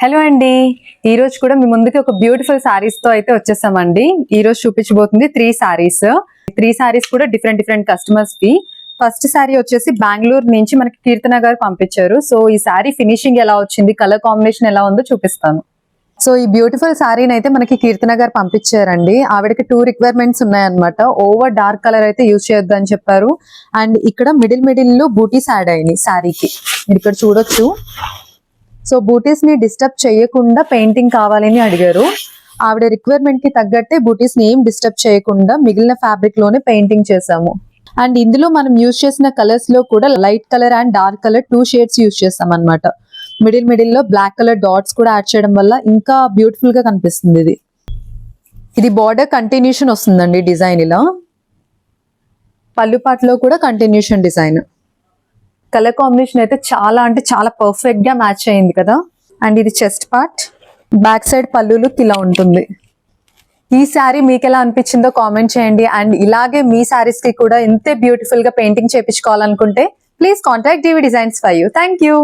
Hello అండి, ఈ రోజు కూడా మీ ముందుకి ఒక బ్యూటిఫుల్ సారీస్ తో అయితే వచ్చేసామండి. ఈ రోజు చూపించబోతుంది 3 సారీస్ కూడా డిఫరెంట్ కస్టమర్స్ కి. ఫస్ట్ సారీ వచ్చేసి బెంగళూరు నుంచి మనకి కీర్తన గారు పంపించారు. సో ఈ సారీ ఫినిషింగ్ ఎలా వచ్చింది, కలర్ కాంబినేషన్ ఎలా ఉందో చూపిస్తాను. సో ఈ బ్యూటిఫుల్ సారీని అయితే మనకి కీర్తన గారు పంపించారండి. ఆవిడకి 2 రిక్వైర్మెంట్స్ ఉన్నాయన్నమాట. ఓవర్ డార్క్ కలర్ అయితే యూజ్ చేయొద్దు అని చెప్పారు. అండ్ ఇక్కడ మిడిల్ లో బూటీస్ యాడ్ అయినాయి సారీకి, మీరు ఇక్కడ చూడొచ్చు. సో బూటీస్ ని డిస్టర్బ్ చేయకుండా పెయింటింగ్ కావాలని అడిగారు. ఆవిడ రిక్వైర్మెంట్ కి తగ్గట్టే బూటీస్ ని ఏం డిస్టర్బ్ చేయకుండా మిగిలిన ఫ్యాబ్రిక్ లోనే పెయింటింగ్ చేసాము. అండ్ ఇందులో మనం యూజ్ చేసిన కలర్స్ లో కూడా light colour and dark colour 2 shades use చేస్తాం అనమాట. మిడిల్ లో బ్లాక్ కలర్ డాట్స్ కూడా యాడ్ చేయడం వల్ల ఇంకా బ్యూటిఫుల్ గా కనిపిస్తుంది. ఇది బార్డర్ కంటిన్యూషన్ వస్తుందండి డిజైన్ ఇలా. పళ్ళు పాటలో కూడా కంటిన్యూషన్ డిజైన్. కలర్ కాంబినేషన్ అయితే చాలా అంటే చాలా పర్ఫెక్ట్ గా మ్యాచ్ అయింది కదా. అండ్ ఇది చెస్ట్ పార్ట్, బ్యాక్ సైడ్ పళ్ళు లుక్ ఇలా ఉంటుంది. ఈ శారీ మీకు ఎలా అనిపించిందో కామెంట్ చేయండి. అండ్ ఇలాగే మీ శారీస్ కి కూడా ఇంతే బ్యూటిఫుల్ గా పెయింటింగ్ చేయించుకోవాలనుకుంటే please contact DV designs for you. Thank you.